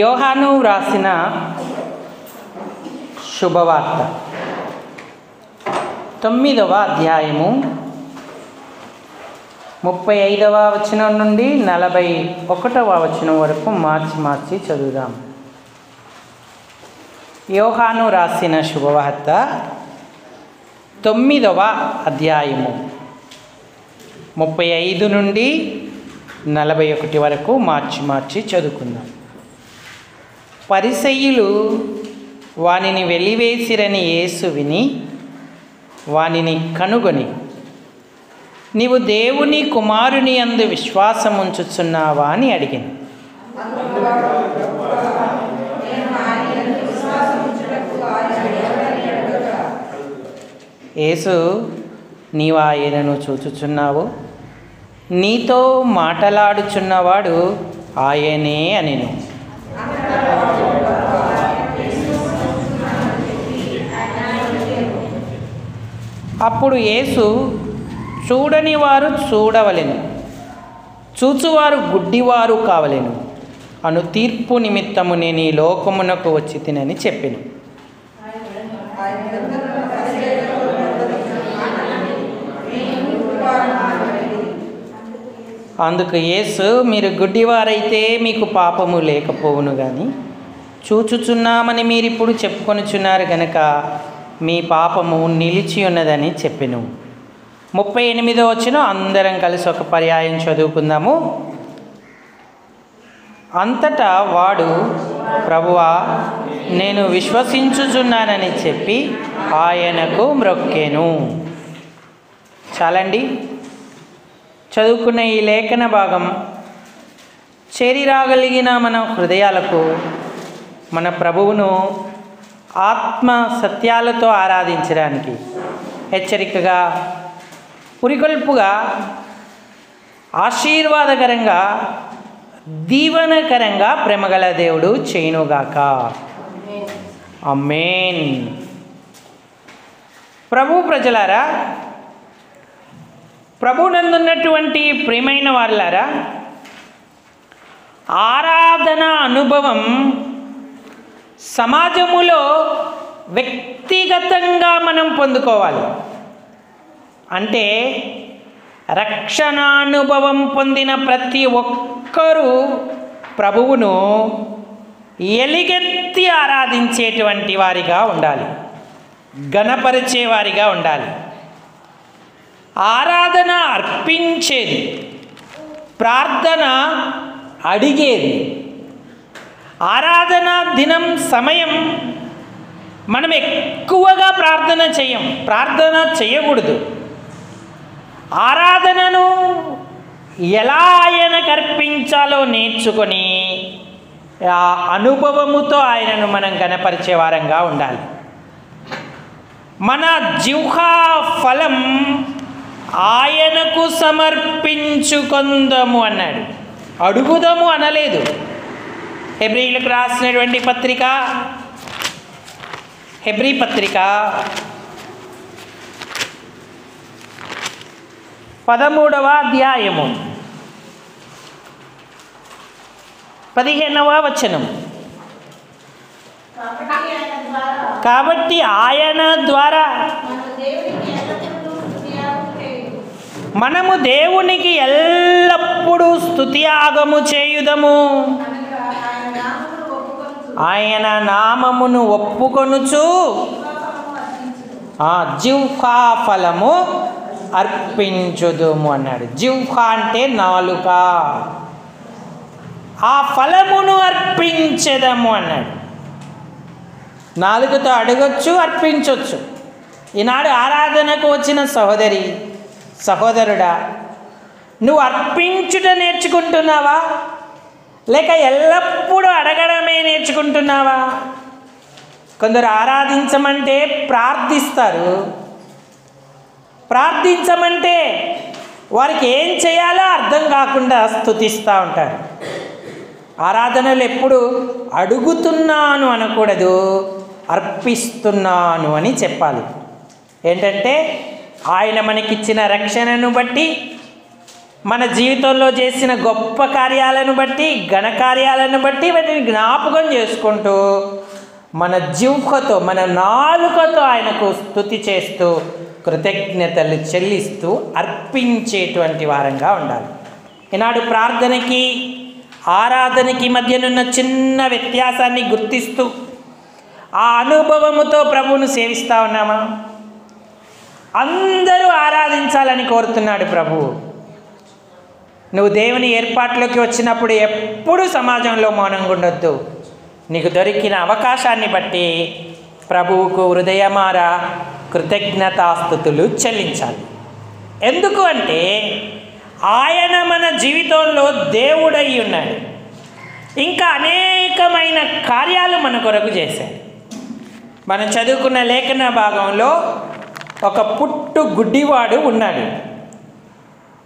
యోహాను వ్రాసిన శుభవార్త 9వ అధ్యాయము 35వ వచనం నుండి 41వ వచనం వరకు మార్చి చదువుదాం. యోహాను రాసిన శుభవార్త 9వ అధ్యాయము 35 నుండి 41 వరకు మార్చి చదువుకుందాం. పరిసయ్యులు వానిని వెలివేసిరని యేసు విని వానిని కనుగొని, నీవు దేవుని కుమారుని యందు విశ్వాసముంచుచున్నావా అని అడిగాను. యేసు, నీవు ఆయనను చూచుచున్నావు, నీతో మాటలాడుచున్నవాడు ఆయనే అనెను. అప్పుడు యేసు, చూడని వారు చూడవలెను, చూచువారు గుడ్డివారు కావలెను అను తీర్పు నిమిత్తము నేను ఈ లోకమునకు వచ్చి తినని చెప్పెను. అందుకు యేసు, మీరు గుడ్డివారైతే మీకు పాపము లేకపోవును, కానీ చూచుచున్నామని మీరిప్పుడు చెప్పుకొనుచున్నారు గనక మీ పాపము నిలిచి ఉన్నదని చెప్పెను. 38వ వచనం అందరం కలిసి ఒక పర్యాయం చదువుకుందాము. అంతటా వాడు, ప్రభువా, నేను విశ్వసించుచున్నానని చెప్పి ఆయనకు మ్రొక్కెను. చాలండి. చదువుకున్న ఈ లేఖన భాగం చేరిరాగలిగిన మన హృదయాలకు మన ప్రభువును ఆత్మ సత్యాలతో ఆరాధించడానికి హెచ్చరికగా, పురికొల్పుగా, ఆశీర్వాదకరంగా, దీవెనకరంగా ప్రేమగల దేవుడు చేయునుగాక. ఆమేన్. ప్రభు ప్రజలారా, ప్రభునందున్నటువంటి ప్రియమైన వారులారా, ఆరాధన అనుభవం సమాజములో వ్యక్తిగతంగా మనం పొందుకోవాలి. అంటే రక్షణానుభవం పొందిన ప్రతి ఒక్కరూ ప్రభువును ఎలుగెత్తి ఆరాధించేటువంటి వారిగా ఉండాలి, ఘనపరిచేవారిగా ఉండాలి. ఆరాధన అర్పించేది, ప్రార్థన అడిగేది. ఆరాధన దినం సమయం మనం ఎక్కువగా ప్రార్థన చేయకూడదు. ఆరాధనను ఎలా ఆయనకు అర్పించాలో నేర్చుకొని ఆ అనుభవముతో ఆయనను మనం కనపరిచే వారంగా ఉండాలి. మన జిహ్వా ఫలం ఆయనకు సమర్పించుకొందము అన్నాడు, అడుగుదము అనలేదు. హెబ్రీలకు రాసినటువంటి పత్రిక, హెబ్రీ పత్రిక 13వ అధ్యాయము 15వ వచనం. కాబట్టి ఆయన ద్వారా మనము దేవునికి ఎల్లప్పుడూ స్తుతియాగము చేయుదము, ఆయన నామమును ఒప్పుకొనుచు జిహ్వా ఫలము అర్పించుదుము అన్నాడు. జిహ్వా అంటే నాలుక, ఆ ఫలమును అర్పించదము అన్నాడు. నాలుకతో అడగొచ్చు, అర్పించవచ్చు. ఈనాడు ఆరాధనకు వచ్చిన సహోదరి, సహోదరుడా, నువ్వు అర్పించుట నేర్చుకుంటున్నావా, లేక ఎల్లప్పుడూ అడగడమే నేర్చుకుంటున్నావా? కొందరు ఆరాధించమంటే ప్రార్థిస్తారు, ప్రార్థించమంటే వారికి ఏం చేయాలో అర్థం కాకుండా స్తుతిస్తూ ఉంటారు. ఆరాధనలు ఎప్పుడు అడుగుతున్నాను అనకూడదు, అర్పిస్తున్నాను అని చెప్పాలి. ఏంటంటే ఆయన మనకిచ్చిన రక్షణను బట్టి, మన జీవితంలో చేసిన గొప్ప కార్యాలను బట్టి, ఘనకార్యాలను బట్టి వాటిని జ్ఞాపకం చేసుకుంటూ మన జిహ్వతో, మన నాలుకతో ఆయనకు స్తుతి చేస్తూ కృతజ్ఞతలు చెల్లిస్తూ అర్పించేటువంటి వారంగా ఉండాలి. ఈనాడు ప్రార్థనకి ఆరాధనకి మధ్యనున్న చిన్న వ్యత్యాసాన్ని గుర్తిస్తూ ఆ అనుభవముతో ప్రభువును సేవిస్తూ ఉన్నామా? అందరూ ఆరాధించాలని కోరుతున్నాడు ప్రభువు. నువ్వు దేవుని ఏర్పాట్లోకి వచ్చినప్పుడు ఎప్పుడూ సమాజంలో మౌనంగా ఉండొద్దు. నీకు దొరికిన అవకాశాన్ని బట్టి ప్రభువుకు హృదయమారా కృతజ్ఞతాస్తుతులు చెల్లించాలి. ఎందుకు అంటే ఆయన మన జీవితంలో దేవుడై ఉన్నాడు. ఇంకా అనేకమైన కార్యాలు మన కొరకు చేశాడు. మనం చదువుకున్న లేఖన భాగంలో ఒక పుట్టు గుడ్డివాడు ఉన్నాడు.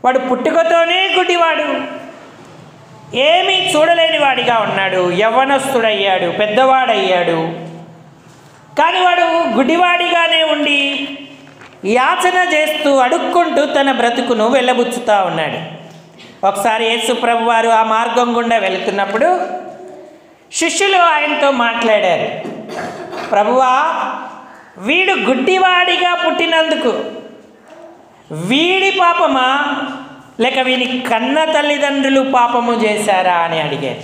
వాడు పుట్టుకతోనే గుడ్డివాడు, ఏమీ చూడలేని వాడిగా ఉన్నాడు. యవ్వనస్తుడయ్యాడు, పెద్దవాడయ్యాడు. కానీ వాడు గుడ్డివాడిగానే ఉండి యాచన చేస్తూ అడుక్కుంటూ తన బ్రతుకును వెళ్ళబుచ్చుతూ ఉన్నాడు. ఒకసారి యేసు ప్రభు వారు ఆ మార్గం గుండా వెళుతున్నప్పుడు శిష్యులు ఆయనతో మాట్లాడారు, ప్రభువా, వీడు గుడ్డివాడిగా పుట్టినందుకు వీడి పాపమా లేక వీని కన్న తల్లిదండ్రులు పాపము చేశారా అని అడిగారు.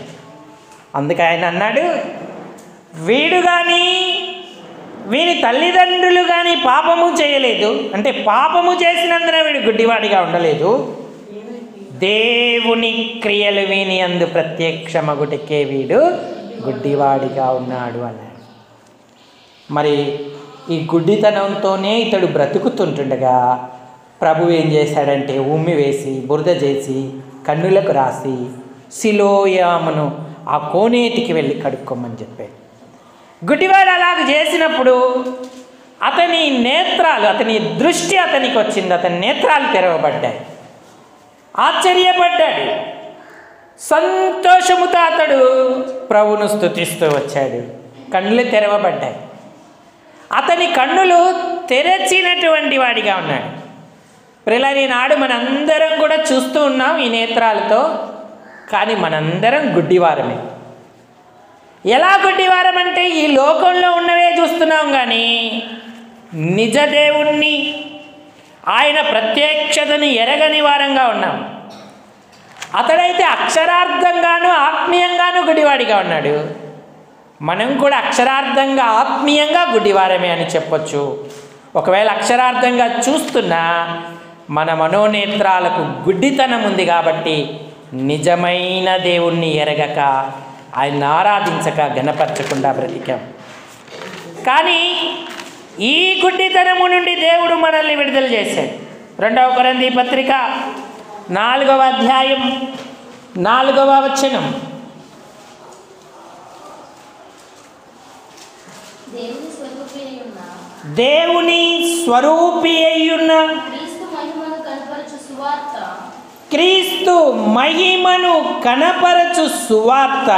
అందుకు ఆయన అన్నాడు, వీడు కానీ వీని తల్లిదండ్రులు కానీ పాపము చేయలేదు. అంటే పాపము చేసినందున వీడు గుడ్డివాడిగా ఉండలేదు, దేవుని క్రియలు వీని అందు ప్రత్యక్షమగుటకే వీడు గుడ్డివాడిగా ఉన్నాడు అన్నాడు. మరి ఈ గుడ్డితనంతోనే ఇతడు బ్రతుకుతుంటుండగా ప్రభు ఏం చేశాడంటే ఉమ్మి వేసి బురద చేసి కన్నులకు రాసి సిలోయామును ఆ కోనేటికి వెళ్ళి కడుక్కోమని చెప్పాడు. గుడ్డివాడు అలాగ చేసినప్పుడు అతని నేత్రాలు, అతని దృష్టి అతనికి వచ్చింది. అతని నేత్రాలు తెరవబడ్డాయి. ఆశ్చర్యపడ్డాడు. సంతోషముతో అతడు ప్రభువును స్తుతిస్తూ వచ్చాడు. కన్నులు తెరవబడ్డాయి. అతని కన్నులు తెరచినటువంటి వాడిగా ఉన్నాడు. ప్రియులారా, ఈనాడు మనందరం కూడా చూస్తూ ఉన్నాం ఈ నేత్రాలతో. కానీ మనందరం గుడ్డివారమే. ఎలా గుడ్డివారం అంటే ఈ లోకంలో ఉన్నవే చూస్తున్నాం కానీ నిజ దేవుణ్ణి, ఆయన ప్రత్యక్షతని ఎరగని వారంగా ఉన్నాం. అతడైతే అక్షరార్థంగాను ఆత్మీయంగాను గుడ్డివాడిగా ఉన్నాడు. మనం కూడా అక్షరార్థంగా ఆత్మీయంగా గుడ్డివారమే అని చెప్పొచ్చు. ఒకవేళ అక్షరార్థంగా చూస్తున్నా మన మనోనేత్రాలకు గుడ్డితనం ఉంది కాబట్టి నిజమైన దేవుణ్ణి ఎరగక, ఆయన ఆరాధించక, గణపరచకుండా బ్రతికాం. కానీ ఈ గుడ్డితనము నుండి దేవుడు మనల్ని విడుదల చేశాడు. 2వ కొరింథీ పత్రిక 4వ అధ్యాయం 4వ వచనం, దేవుని స్వరూపి అయ్యున్న క్రీస్తు మహిమను కనపరచు సువార్త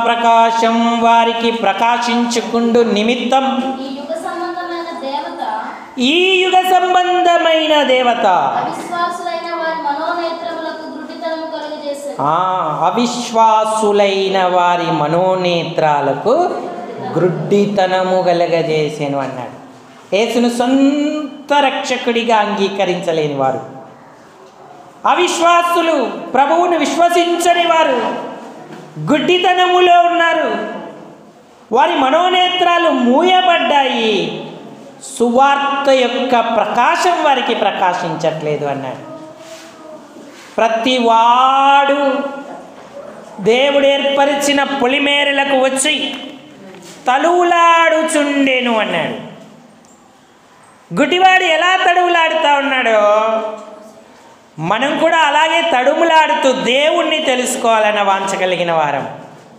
ప్రకాశం వారికి ప్రకాశించుకుండు నిమిత్తం ఈ యుగ సంబంధమైన దేవత అవిశ్వాసులైన వారి మనోనేత్రాలకు గ్రుడ్డితనము కలగజేసేను అన్నాడు. యేసును సొంత రక్షకుడిగా అంగీకరించలేని వారు, అవిశ్వాసులు, ప్రభువును విశ్వసించని వారు గుడ్డితనములో ఉన్నారు. వారి మనోనేత్రాలు మూయబడ్డాయి. సువార్త యొక్క ప్రకాశం వారికి ప్రకాశించట్లేదు అన్నాడు. ప్రతివాడు దేవుడు ఏర్పరిచిన పొలిమేరలకు వచ్చి తలువులాడుచుండెను అన్నాడు. గుడ్డివాడు ఎలా తడువులాడుతూ ఉన్నాడో మనం కూడా అలాగే తడుములాడుతూ దేవుణ్ణి తెలుసుకోవాలన్న వాంఛ కలిగిన వారం.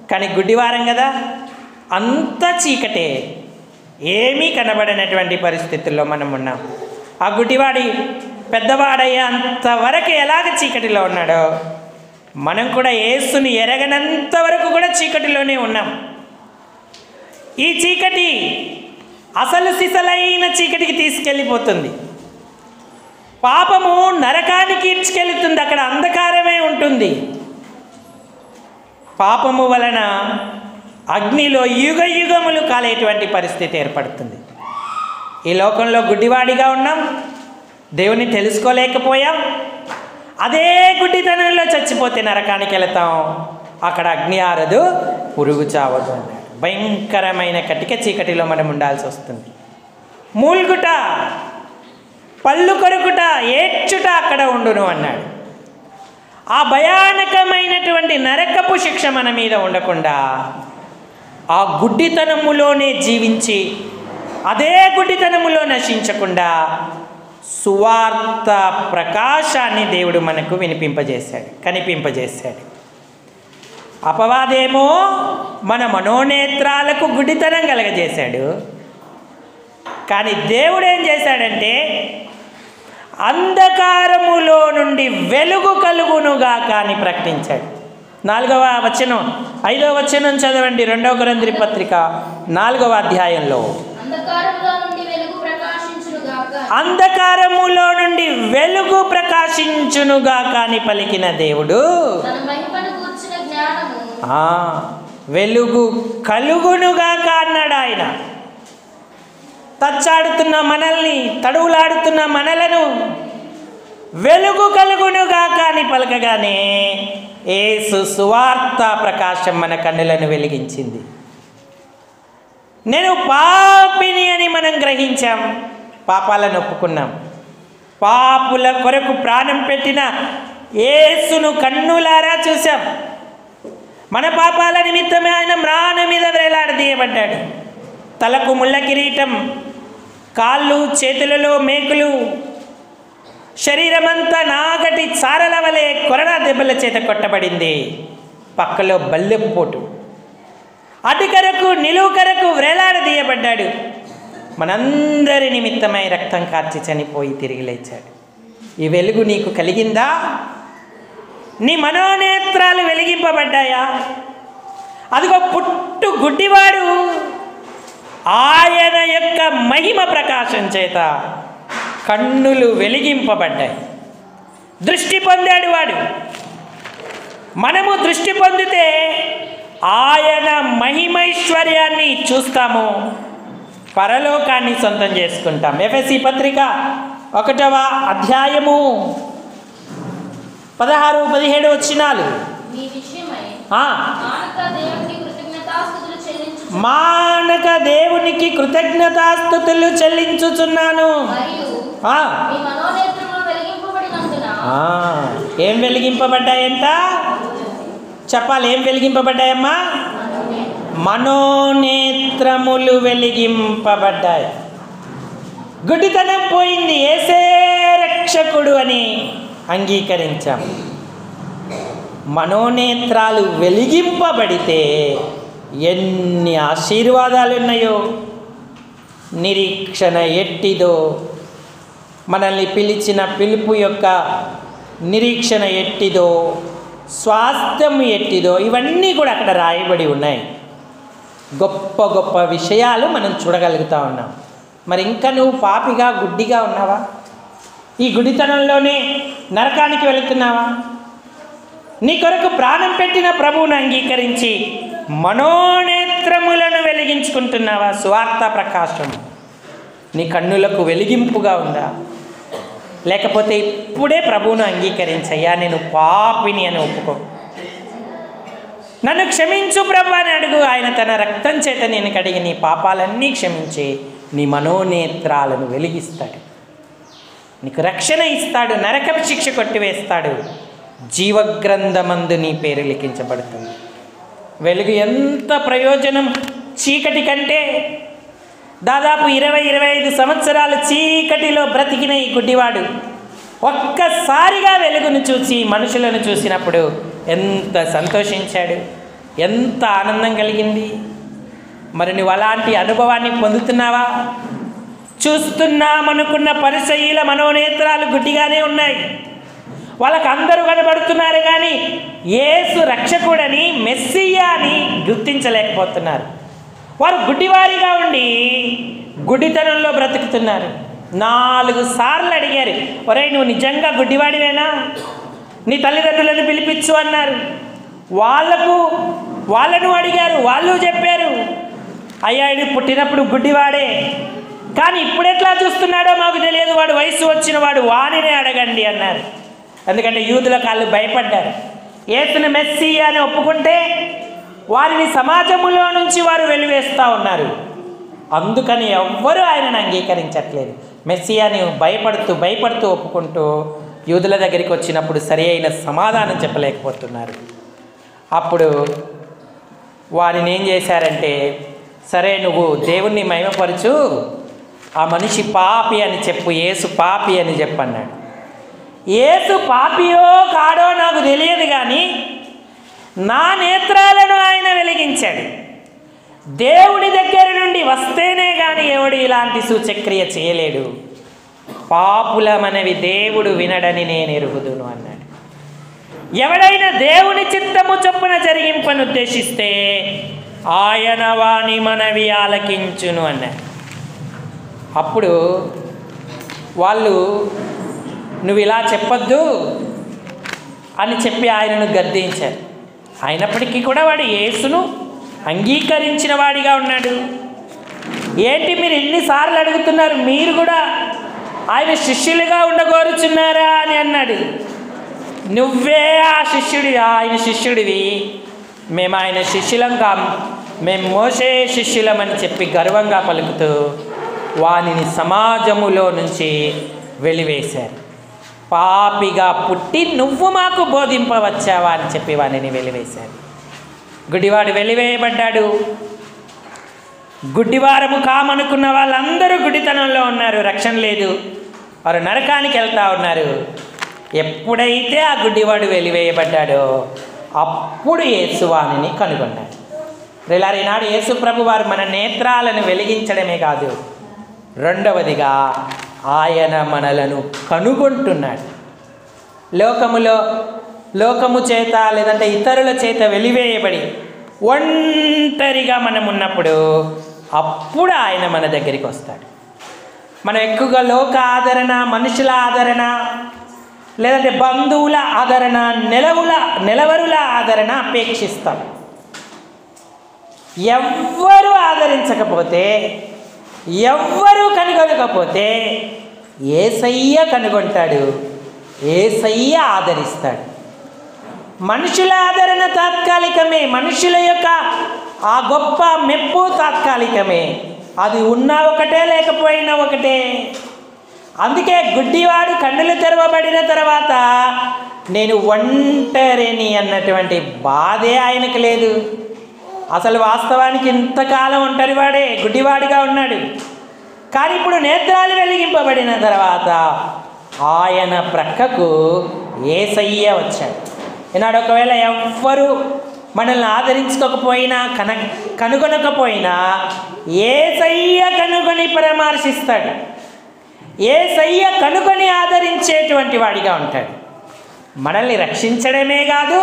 కానీ గుడ్డివారం కదా, అంత చీకటే, ఏమీ కనబడనటువంటి పరిస్థితుల్లో మనం ఉన్నాం. ఆ గుడ్డివాడి పెద్దవాడయ్యే అంతవరకు ఎలాగ చీకటిలో ఉన్నాడో మనం కూడా యేసుని ఎరగనంత వరకు కూడా చీకటిలోనే ఉన్నాం. ఈ చీకటి అసలు సిసలైన చీకటికి తీసుకెళ్ళిపోతుంది. పాపము నరకానికి ఈడ్చుకెళ్తుంది, అక్కడ అంధకారమే ఉంటుంది. పాపము వలన అగ్నిలో యుగ యుగములు కాలేటువంటి పరిస్థితి ఏర్పడుతుంది. ఈ లోకంలో గుడ్డివాడిగా ఉన్నాం, దేవుని తెలుసుకోలేకపోయాం. అదే గుడ్డితనంలో చచ్చిపోతే నరకానికి వెళతాం, అక్కడ అగ్ని ఆరదు, పురుగు చావదు అన్నాడు. భయంకరమైన కటిక చీకటిలో మనం ఉండాల్సి వస్తుంది. మూల్గుట, పళ్ళు కొరుకుట, ఏడ్చుట అక్కడ ఉండును అన్నాడు. ఆ భయానకమైనటువంటి నరకపు శిక్ష మన మీద ఉండకుండా ఆ గుడ్డితనములోనే జీవించి అదే గుడ్డితనములో నశించకుండా సువార్త ప్రకాశాన్ని దేవుడు మనకు కనిపింపజేశాడు. అపవాదేమో మన మనోనేత్రాలకు గుడ్డితనం కలగజేశాడు. కానీ దేవుడు ఏం చేశాడంటే అంధకారములో నుండి వెలుగు కలుగునుగాక అని ప్రకటించాడు. 4వ వచనం 5వ వచనం చదవండి. 2వ కొరింథీ పత్రిక 4వ అధ్యాయంలో అంధకారములో నుండి వెలుగు ప్రకాశించునుగాక అని పలికిన దేవుడు వెలుగు కలుగునుగాక అన్నాడు. ఆయన తచ్చాడుతున్న మనల్ని, తడువులాడుతున్న మనలను వెలుగు కలుగునుగాక అని పలకగానే యేసు సువార్త ప్రకాశం మన కన్నులను వెలిగించింది. నేను పాపిని అని మనం గ్రహించాం, పాపాలను ఒప్పుకున్నాం. పాపుల కొరకు ప్రాణం పెట్టిన యేసును కన్నులారా చూసాం. మన పాపాల నిమిత్తమే ఆయన మ్రాణ మీద వేలాడదీయబడ్డాడు. తలకు ముళ్ళ కిరీటం, కాళ్ళు చేతులలో మేకులు, శరీరమంతా నాగటి చారల వలె కొరడా దెబ్బల చేత కొట్టబడింది. పక్కలో బల్లెపోటు, అటుకరకు నిలువుకరకు వేలాడదీయబడ్డాడు. మనందరి నిమిత్తమై రక్తం కార్చి చనిపోయి తిరిగి లేచాడు. ఈ వెలుగు నీకు కలిగిందా? నీ మనోనేత్రాలు వెలిగింపబడ్డాయా? అదిగో పుట్టు గుడ్డివాడు ఆయన యొక్క మహిమ ప్రకాశం చేత కన్నులు వెలిగింపబడ్డాయి. దృష్టి పొందాడు వాడు. మనము దృష్టి పొందితే ఆయన మహిమైశ్వర్యాన్ని చూస్తాము, పరలోకాన్ని సొంతం చేసుకుంటాం. ఎఫెసీ పత్రిక 1వ అధ్యాయము 16-17 వచనాలు. మానక దేవునికి కృతజ్ఞతాస్తుతులు చెల్లించుచున్నాను. ఏం వెలిగింపబడ్డాయంట? చెప్పాలి, ఏం వెలిగింపబడ్డాయమ్మా? మనోనేత్రములు వెలిగింపబడ్డాయి. గుడ్డితనం పోయింది, యేసే రక్షకుడు అని అంగీకరించాం. మనోనేత్రాలు వెలిగింపబడితే ఎన్ని ఆశీర్వాదాలు ఉన్నాయో. నిరీక్షణ ఎట్టిదో, మనల్ని పిలిచిన పిలుపు యొక్క నిరీక్షణ ఎట్టిదో, స్వాస్థ్యం ఎట్టిదో, ఇవన్నీ కూడా అక్కడ రాయబడి ఉన్నాయి. గొప్ప గొప్ప విషయాలు మనం చూడగలుగుతూ ఉన్నాం. మరి ఇంకా నువ్వు పాపిగా గుడ్డిగా ఉన్నావా? ఈ గుడితనంలోనే నరకానికి వెళుతున్నావా? నీ కొరకు ప్రాణం పెట్టిన ప్రభువును అంగీకరించి మనోనేత్రములను వెలిగించుకుంటున్నావా? సువార్త ప్రకాశం నీ కన్నులకు వెలిగింపుగా ఉందా? లేకపోతే ఇప్పుడే ప్రభువును అంగీకరించయ్యా, నేను పాపిని అని ఒప్పుకో, నన్ను క్షమించు ప్రభు అని అడుగు. ఆయన తన రక్తం చేత నేను కడిగి నీ పాపాలన్నీ క్షమించి నీ మనోనేత్రాలను వెలిగిస్తాడు, నీకు రక్షణ ఇస్తాడు, నరకపు శిక్ష కొట్టివేస్తాడు, జీవగ్రంథమందు నీ పేరు లిఖించబడుతుంది. వెలుగు ఎంత ప్రయోజనం! చీకటి కంటే దాదాపు 20-25 సంవత్సరాలు చీకటిలో బ్రతికిన ఈ గుడ్డివాడు ఒక్కసారిగా వెలుగును చూసి మనుషులను చూసినప్పుడు ఎంత సంతోషించాడు, ఎంత ఆనందం కలిగింది. మరి నువ్వు అలాంటి అనుభవాన్ని పొందుతున్నావా? చూస్తున్నామనుకున్న పరిసయ్యుల మనోనేత్రాలు గుడ్డిగానే ఉన్నాయి. వాళ్ళకు అందరూ కనబడుతున్నారు కానీ యేసు రక్షకుడని, మెస్సియా అని గుర్తించలేకపోతున్నారు. వారు గుడ్డివారిగా ఉండి గుడ్డితనంలో బ్రతుకుతున్నారు. 4 సార్లు అడిగారు, ఒరేయ్ నువ్వు నిజంగా గుడ్డివాడివేనా, నీ తల్లిదండ్రులను పిలిపించు అన్నారు. వాళ్ళను అడిగారు, వాళ్ళు చెప్పారు, అయ్యా ఇది పుట్టినప్పుడు గుడ్డివాడే, కానీ ఇప్పుడు ఎట్లా చూస్తున్నాడో మాకు తెలియదు, వాడు వయసు వచ్చిన వాడు, వాడినే అడగండి అన్నారు. ఎందుకంటే యూదుల కాళ్ళు భయపడ్డారు. యేసుని మెస్సీయా అని ఒప్పుకుంటే వారిని సమాజంలో నుంచి వారు వెలివేస్తూ ఉన్నారు. అందుకని ఎవ్వరూ ఆయనను అంగీకరించట్లేదు. మెస్సియాని భయపడుతూ ఒప్పుకుంటూ యూదుల దగ్గరికి వచ్చినప్పుడు సరి అయిన సమాధానం చెప్పలేకపోతున్నారు. అప్పుడు వారిని ఏం చేశారంటే, సరే నువ్వు దేవుణ్ణి మహిమపరచు, ఆ మనిషి పాపి అని చెప్పు, యేసు పాపి అని చెప్పన్నాడు. యేసు పాపియో కాడో నాకు తెలియదు, కానీ నా నేత్రాలను ఆయన వెలిగించాడు. దేవుడి దగ్గర నుండి వస్తేనే కానీ ఎవడు ఇలాంటి సూచక్రియ చేయలేడు. పాపులమనవి దేవుడు వినడని నేను ఎరుగుదును అన్నాడు. ఎవడైనా దేవుని చిత్తము చొప్పున జరిగింపను ఉద్దేశిస్తే ఆయన వాని మనవి ఆలకించును అన్నాడు. అప్పుడు వాళ్ళు నువ్వు ఇలా చెప్పొద్దు అని చెప్పి ఆయనను గద్దించారు. అయినప్పటికీ కూడా వాడు యేసును అంగీకరించిన వాడిగా ఉన్నాడు. ఏంటి మీరు ఎన్నిసార్లు అడుగుతున్నారు, మీరు కూడా ఆయన శిష్యులుగా ఉండగోరుచున్నారా అని అన్నాడు. నువ్వే ఆయన శిష్యుడివి, మేము ఆయన శిష్యులం కాం, మేము మోసే శిష్యులమని చెప్పి గర్వంగా పలుకుతూ వానిని సమాజములో నుంచి వెలివేశారు. పాపిగా పుట్టి నువ్వు మాకు బోధింపవచ్చావా అని చెప్పి వానిని వెలివేశారు. గుడ్డివాడు వెలివేయబడ్డాడు. గుడ్డివారము కామనుకున్న వాళ్ళందరూ గుడ్డితనంలో ఉన్నారు, రక్షణ లేదు, వారు నరకానికి వెళ్తూ ఉన్నారు. ఎప్పుడైతే ఆ గుడ్డివాడు వెలివేయబడ్డాడో అప్పుడు యేసు వానిని కనుగొన్నాడు. ఈనాడు యేసు ప్రభు వారు మన నేత్రాలను వెలిగించడమే కాదు, రెండవదిగా ఆయన మనలను కనుగొంటున్నాడు. లోకము చేత లేదంటే ఇతరుల చేత వెలివేయబడి ఒంటరిగా మనం ఉన్నప్పుడు అప్పుడు ఆయన మన దగ్గరికి వస్తాడు. మనం ఎక్కువగా లోక ఆదరణ, మనుషుల ఆదరణ, లేదంటే బంధువుల ఆదరణ, నెలవరుల ఆదరణ అపేక్షిస్తాం. ఎవ్వరూ ఆదరించకపోతే, ఎవ్వరూ కనుగొనకపోతే యేసయ్య కనుగొంటాడు, యేసయ్య ఆదరిస్తాడు. మనుషుల ఆదరణ తాత్కాలికమే, మనుషుల యొక్క ఆ గొప్ప మెప్పు తాత్కాలికమే, అది ఉన్నా ఒకటే లేకపోయినా ఒకటే. అందుకే గుడ్డివాడు కన్నులు తెరవబడిన తర్వాత నేను ఒంటరిని అన్నటువంటి బాధే ఆయనకు లేదు. అసలు వాస్తవానికి ఇంతకాలం ఒంటరివాడే, గుడ్డివాడిగా ఉన్నాడు. కానీ ఇప్పుడు నేత్రాలు వెలిగింపబడిన తర్వాత ఆయన ప్రక్కకు యేసయ్య వచ్చాడు. ఈనాడు ఒకవేళ ఎవ్వరూ మనల్ని ఆదరించుకోకపోయినా కనుగొనకపోయినా యేసయ్య కనుగొని పరామర్శిస్తాడు. యేసయ్య కనుగొని ఆదరించేటువంటి వాడిగా ఉంటాడు. మనల్ని రక్షించడమే కాదు,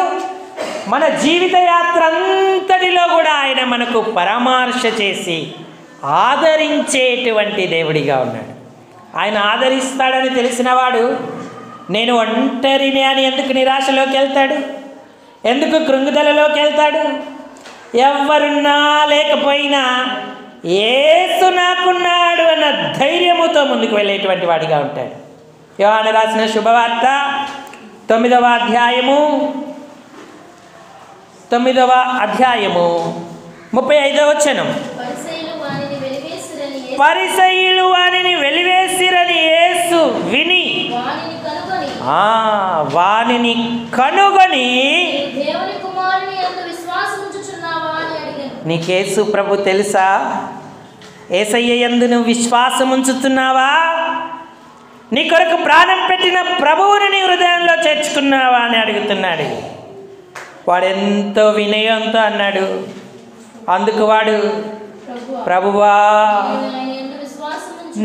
మన జీవిత యాత్ర అంతటిలో కూడా ఆయన మనకు పరామర్శ చేసి ఆదరించేటువంటి దేవుడిగా ఉన్నాడు. ఆయన ఆదరిస్తాడని తెలిసినవాడు నేను ఒంటరిని అని ఎందుకు నిరాశలోకి వెళ్తాడు? ఎందుకు కృంగుదలలోకి వెళ్తాడు? ఎవరున్నా లేకపోయినా యేసు నాకున్నాడు అన్న ధైర్యముతో ముందుకు వెళ్ళేటువంటి వాడిగా ఉంటాడు. యోహాను రాసిన శుభవార్త 9వ అధ్యాయము 35వ వచనం. పరిసయ్యులు వానిని వెలివేసిరని యేసు విని వానిని కనుగొని నీకేసు ప్రభు తెలుసా? యేసయ్య యందు నువ్వు విశ్వాసం ఉంచుతున్నావా? నీ కొరకు ప్రాణం పెట్టిన ప్రభువుని నీ హృదయంలో చేర్చుకున్నావా అని అడుగుతున్నాడు. వాడు ఎంతో వినయంతో అన్నాడు. అందుకు వాడు, ప్రభువా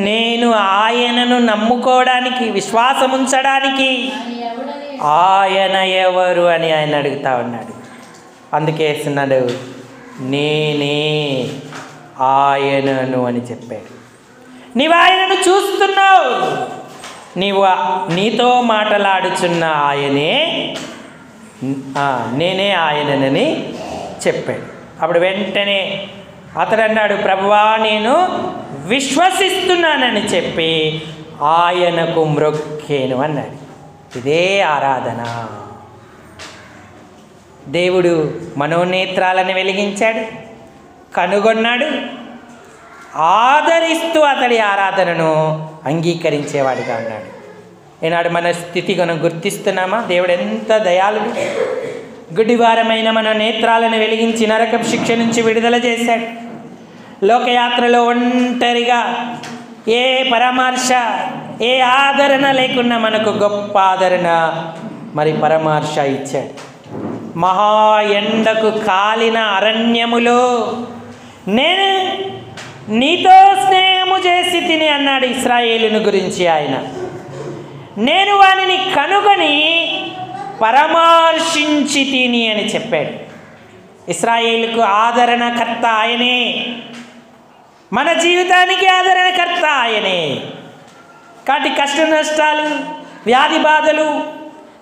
నేను ఆయనను నమ్ముకోవడానికి, విశ్వాసం ఉంచడానికి ఆయన ఎవరు అని ఆయన అడుగుతా ఉన్నాడు. అందుకే వేస్తున్నాడు, నేనే ఆయనను అని చెప్పాడు. నీవు ఆయనను చూస్తున్నావు, నీతో మాట్లాడుచున్న ఆయనే, నేనే ఆయననని చెప్పాడు. అప్పుడు వెంటనే అతడు అన్నాడు, ప్రభువా నేను విశ్వసిస్తున్నానని చెప్పి ఆయనకు మ్రొక్కేను అన్నాడు. ఇదే ఆరాధన. దేవుడు మనోనేత్రాలను వెలిగించాడు, కనుగొన్నాడు, ఆదరిస్తూ అతడి ఆరాధనను అంగీకరించేవాడిగా ఉన్నాడు. ఈనాడు మన స్థితి మనం గుర్తిస్తున్నామా? దేవుడు ఎంత దయాళుడు. గుడ్డివారమైన మన నేత్రాలను వెలిగించి నరకపు శిక్ష నుంచి విడుదల చేశాడు. లోకయాత్రలో ఒంటరిగా ఏ పరామర్శ, ఏ ఆదరణ లేకున్నా మనకు గొప్ప ఆదరణ మరి పరామర్శ ఇచ్చాడు. మహా ఎండకు కాలిన అరణ్యములో నేను నీతో స్నేహము చేసి తిని అన్నాడు ఇశ్రాయేలును గురించి ఆయన. నేను వానిని కనుగొని పరామర్శించి తిని అని చెప్పాడు. ఇశ్రాయేలుకు ఆదరణకర్త ఆయనే, మన జీవితానికి ఆదరణకర్త ఆయనే. కాబట్టి కష్ట నష్టాలు, వ్యాధి బాధలు,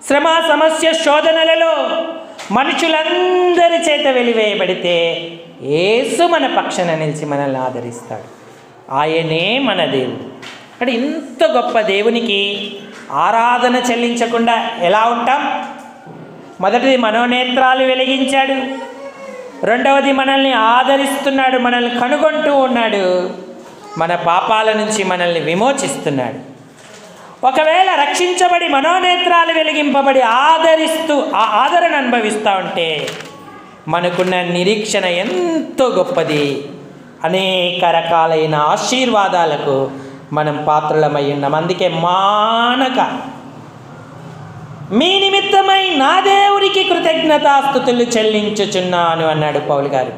శ్రమ, సమస్య, శోధనలలో మనుషులందరి చేత వెలివేయబడితే యేసు మన పక్షాన నిలిచి మనల్ని ఆదరిస్తాడు. ఆయనే మన దేవుడు. అంటే ఇంత గొప్ప దేవునికి ఆరాధన చెల్లించకుండా ఎలా ఉంటాం? మొదటిది మనోనేత్రాలు వెలిగించాడు, రెండవది మనల్ని ఆదరిస్తున్నాడు, మనల్ని కనుగొంటూ ఉన్నాడు, మన పాపాల నుంచి మనల్ని విమోచిస్తున్నాడు. ఒకవేళ రక్షించబడి మనోనేత్రాలు వెలిగింపబడి ఆదరిస్తూ ఆ ఆదరణ అనుభవిస్తూ ఉంటే మనకున్న నిరీక్షణ ఎంతో గొప్పది. అనేక రకాలైన ఆశీర్వాదాలకు మనం పాత్రలమై ఉన్నాం. అందుకే మానక మీ నిమిత్తమై నా దేవునికి కృతజ్ఞతాస్తుతులు చెల్లించుచున్నాను అన్నాడు పౌలు గారు.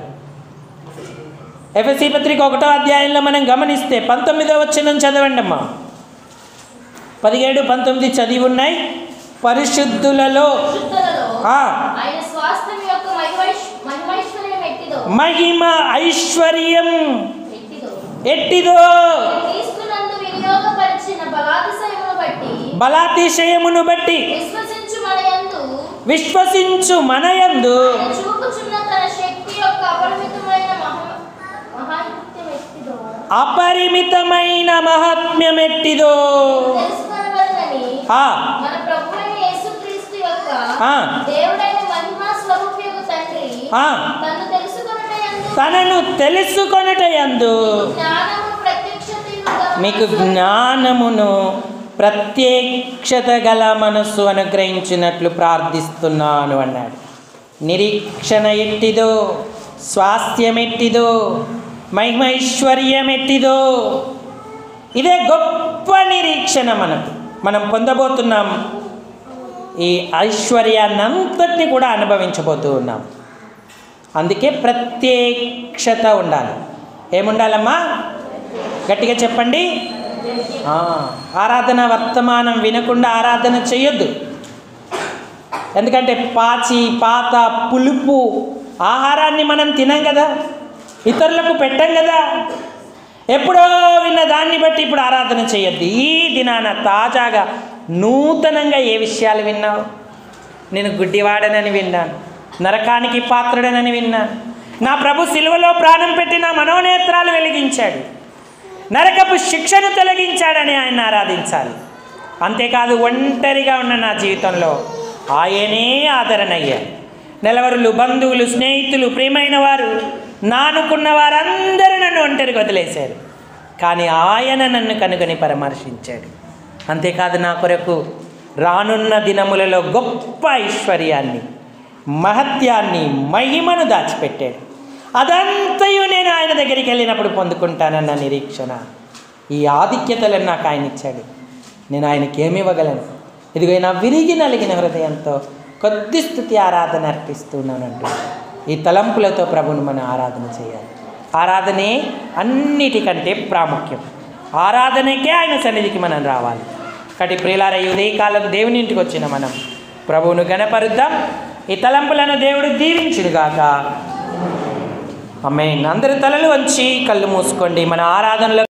ఎఫెసీ పత్రిక 1వ అధ్యాయంలో మనం గమనిస్తే 19వ వచనం చదవండి అమ్మా. 17, 19 చదివి ఉన్నాయి. పరిశుద్ధులలో మహిమ ఐశ్వర్యం ఎట్టిదో బలాతిశయమును బట్టి విశ్వసించు మనయందు అపరిమితమైన మహాత్మ్యం ఎట్టిదో తనను తెలుసుకొనుటయందు మీకు జ్ఞానమును ప్రత్యక్షత గల మనస్సు అనుగ్రహించినట్లు ప్రార్థిస్తున్నాను అన్నాడు. నిరీక్షణ ఎట్టిదో, స్వాస్థ్యం ఎట్టిదో, మహిమైశ్వర్యం ఎట్టిదో, ఇదే గొప్ప నిరీక్షణ మనం పొందబోతున్నాం. ఈ ఐశ్వర్యాన్నంతటిని కూడా అనుభవించబోతూ ఉన్నాం. అందుకే ప్రత్యక్షత ఉండాలి. ఏముండాలమ్మా? గట్టిగా చెప్పండి. ఆరాధన వర్తమానం వినకుండా ఆరాధన చేయొద్దు. ఎందుకంటే పాచి, పాత, పులుపు ఆహారాన్ని మనం తినం కదా, ఇతరులకు పెట్టం కదా. ఎప్పుడో విన్న దాన్ని బట్టి ఇప్పుడు ఆరాధన చేయొద్దు. ఈ దినాన తాజాగా నూతనంగా ఏ విషయాలు విన్నావు? నేను గుడ్డివాడనని విన్నాను, నరకానికి పాత్రుడనని విన్నాను. నా ప్రభు సిలువలో ప్రాణం పెట్టి నా మనోనేత్రాలు వెలిగించాడు, నరకపు శిక్షను తొలగించాడని ఆయన ఆరాధించాలి. అంతేకాదు ఒంటరిగా ఉన్న నా జీవితంలో ఆయనే ఆదరణ అయ్యాడు. నెలవరులు, బంధువులు, స్నేహితులు, ప్రియమైన వారు, నానుకున్న వారందరూ నన్ను ఒంటరికి వదిలేశారు, కానీ ఆయన నన్ను కనుగొని పరామర్శించాడు. అంతేకాదు నా కొరకు రానున్న దినములలో గొప్ప ఐశ్వర్యాన్ని, మహత్యాన్ని, మహిమను దాచిపెట్టాడు. అదంతయు నేను ఆయన దగ్గరికి వెళ్ళినప్పుడు పొందుకుంటానన్న నిరీక్షణ, ఈ ఆధిక్యతలను నాకు ఆయన ఇచ్చాడు. నేను ఆయనకి ఏమి ఇవ్వగలను? ఇదిగో నా విరిగి నలిగిన హృదయంతో కొద్ది స్తుతి ఆరాధన అర్పిస్తున్నానంటూ ఈ తలంపులతో ప్రభువును మనం ఆరాధన చేయాలి. ఆరాధనే అన్నిటికంటే ప్రాముఖ్యం. ఆరాధనకే ఆయన సన్నిధికి మనం రావాలి. కాబట్టి ప్రియులారా, ఈ ఉదయకాలం దేవుని ఇంటికి వచ్చిన మనం ప్రభువును గణపరుద్దాం. ఈ తలంపులను దేవుడు దీవించుడుగాక. ఆమేన్. అందరి తలలు వంచి కళ్ళు మూసుకోండి. మన ఆరాధనలో